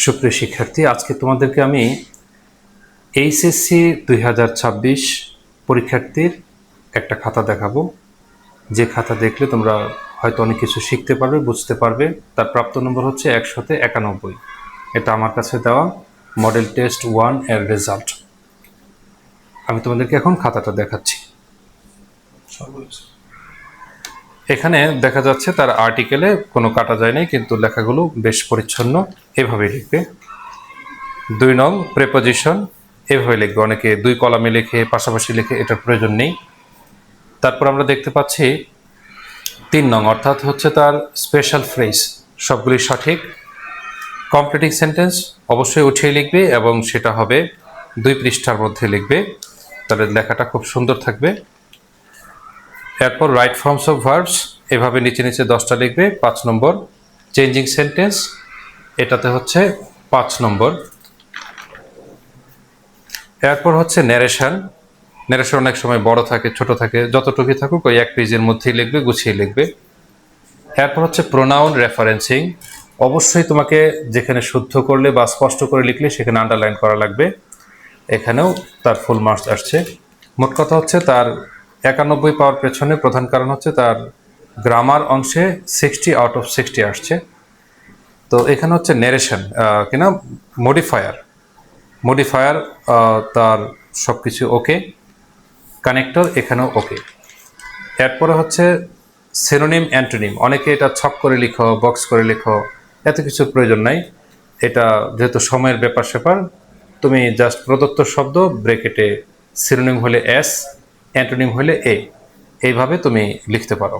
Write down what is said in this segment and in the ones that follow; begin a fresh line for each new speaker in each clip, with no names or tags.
সুপ্রিয় শিক্ষার্থী, আজকে তোমাদেরকে আমি এইচএসসি 2026 পরীক্ষার্থীর একটা খাতা দেখাবো। যে খাতা দেখলে তোমরা হয়তো অনেক কিছু শিখতে পারবে, বুঝতে পারবে। তার প্রাপ্ত নম্বর হচ্ছে 191। এটা আমার কাছে দেওয়া মডেল টেস্ট 1 এর রেজাল্ট। আমি তোমাদেরকে এখন খাতাটা দেখাচ্ছি। এখানে দেখা যাচ্ছে তার আর্টিকেলে কোনো কাটা যায় নাই, কিন্তু লেখাগুলো বেশ পরিচ্ছন্ন। এভাবে লিখবে। 2 নং প্রেপোজিশন এভাবে লিখবে। অনেকে 2 কলামে লিখে, পাশাপাশি লিখে, এটার প্রয়োজন নেই। তারপর আমরা দেখতে পাচ্ছি 3 নং, অর্থাৎ হচ্ছে তার স্পেশাল ফ্রেজ, সবগুলি সঠিক। কমপ্লিটিং সেন্টেন্স অবশ্যই উঠিয়ে লিখবে এবং সেটা হবে 2 পৃষ্ঠার মধ্যে লিখবে, তাহলে লেখাটা খুব সুন্দর থাকবে। এরপর রাইট ফর্মস অফ ভার্বস এভাবে নিচে নিচে 10টা লিখবে। 5 নম্বর চেঞ্জিং সেন্টেন্স, এটাতে হচ্ছে 5 নম্বর। এরপর হচ্ছে ন্যারেশন। ন্যারেশন অনেক সময় বড় থাকে, ছোট থাকে, যতটুকুই থাকুক ওই 1 পেজের মধ্যেই লিখবে, গুছিয়ে লিখবে। এরপর হচ্ছে প্রোনাউন রেফারেন্সিং। অবশ্যই তোমাকে যেখানে শুদ্ধ করলে বা স্পষ্ট করে লিখলে সেখানে আন্ডারলাইন করা লাগবে। এখানেও তার ফুল মার্কস আসছে। মোট কথা হচ্ছে তার 91 পাওয়ার পেছনে প্রধান কারণ হচ্ছে তার গ্রামার অংশে 60 আউট অফ 60 আসছে। তো এখানে হচ্ছে ন্যারেশন কিনা মডিফায়ার তার সব কিছু ওকে। কানেক্টর এখানেও ওকে। এরপরে হচ্ছে সিনোনিম অ্যান্টোনিম। অনেকে এটা ছক করে লিখো, বক্স করে লিখো, এত কিছুর প্রয়োজন নাই। এটা যেহেতু সময়ের ব্যাপার স্যাপার, তুমি জাস্ট প্রদত্ত শব্দ ব্রেকেটে সিনোনিম হলে এস, অ্যান্টোনিম হলে এ, এইভাবে তুমি লিখতে পারো।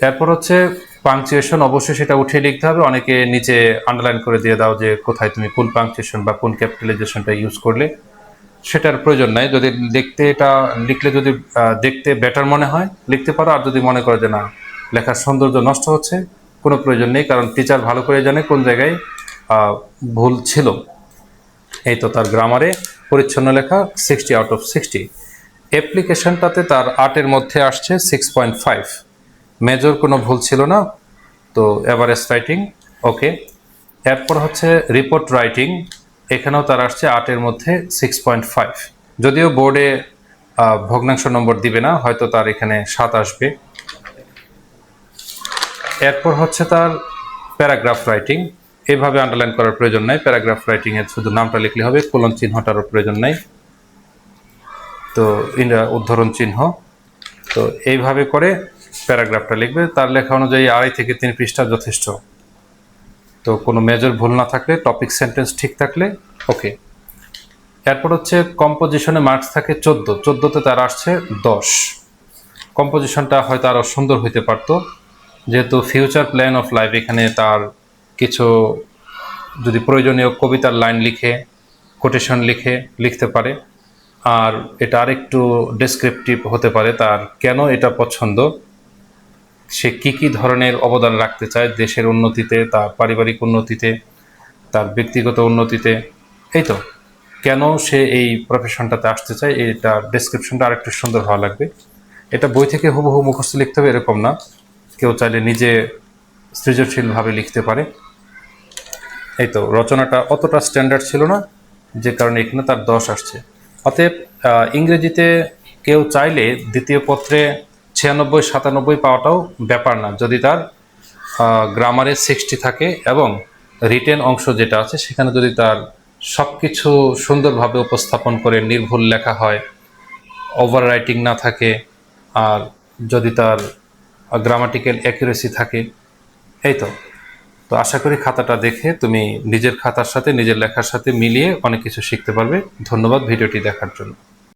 এরপর হচ্ছে পাংচুয়েশন, অবশ্যই সেটা উঠিয়ে লিখতে হবে। অনেকে নিচে আন্ডারলাইন করে দিয়ে দাও যে কোথায় তুমি কোন পাংচুয়েশন বা কোন ক্যাপিটালাইজেশনটা ইউজ করলে, সেটার প্রয়োজন নাই। যদি লিখলে যদি দেখতে বেটার মনে হয় লিখতে পারো, আর যদি মনে করো যে না লেখার সৌন্দর্য নষ্ট হচ্ছে, কোনো প্রয়োজন নেই, কারণ টিচার ভালো করে জানে কোন জায়গায় ভুল ছিল। এই তো তার গ্রামারে পরিচ্ছন্ন লেখা 60 আউট অফ 60। অ্যাপ্লিকেশনটাতে তার 8-এর মধ্যে আসছে 6.5। মেজর কোনো ভুল ছিল না, তো এভারেজ রাইটিং ওকে। এরপর হচ্ছে রিপোর্ট রাইটিং, এখানেও তার আসছে 8-এর মধ্যে 6.5। যদিও বোর্ডে ভগ্নাংশ নম্বর দিবে না, হয়তো তার এখানে 7 আসবে। এরপর হচ্ছে তার প্যারাগ্রাফ রাইটিং, এভাবে আন্ডারলাইন করার প্রয়োজন নাই। প্যারাগ্রাফ রাইটিংয়ের শুধু নামটা লিখলে হবে, কোলন চিহ্নটারও প্রয়োজন নাই, তো উদ্ধরণ চিহ্ন। তো এইভাবে করে প্যারাগ্রাফটা লিখবে। তার লেখা অনুযায়ী 2.5 থেকে 3 পৃষ্ঠা যথেষ্ট। তো কোনো মেজর ভুল না থাকলে, টপিক সেন্টেন্স ঠিক থাকলে ওকে। এরপর হচ্ছে কম্পোজিশনে মার্কস থাকে 14তে তার আসছে 10। কম্পোজিশনটা হয়তো আরও সুন্দর হইতে পারতো, যেহেতু ফিউচার প্ল্যান অফ লাইফ, এখানে তার কিছু যদি প্রয়োজনীয় কবিতার লাইন লিখে, কোটেশন লিখতে পারে। আর এটা আরেকটু ডেসক্রিপটিভ হতে পারে, তার কেন এটা পছন্দ, সে কি ধরনের অবদান রাখতে চায় দেশের উন্নতিতে, তার পারিবারিক উন্নতিতে, তার ব্যক্তিগত উন্নতিতে। এই তো কেন সে এই প্রফেশনটাতে আসতে চায়, এটা ডেসক্রিপশনটা আরেকটু সুন্দর হওয়া লাগবে। এটা বই থেকে হুবহু মুখস্থ লিখতে হবে এরকম না, কেউ চাইলে নিজে সৃজনশীলভাবে লিখতে পারে। এই তো রচনাটা অতটা স্ট্যান্ডার্ড ছিল না, যে কারণে এখানে তার 10 আসছে। অতএব ইংরেজিতে কেউ চাইলে দ্বিতীয় পত্রে 96-97 পাওয়াটাও ব্যাপার না, যদি তার গ্রামারে 60 থাকে এবং রিটেন অংশ যেটা আছে সেখানে যদি তার সব কিছু সুন্দরভাবে উপস্থাপন করে নির্ভুল লেখা হয়, ওভার রাইটিং না থাকে, আর যদি তার গ্রামাটিক্যাল অ্যাকুরেসি থাকে। এই তো আশা করি খাতাটা দেখে তুমি নিজের খাতার সাথে, নিজের লেখার সাথে মিলিয়ে অনেক কিছু শিখতে পারবে। ধন্যবাদ ভিডিওটি দেখার জন্য।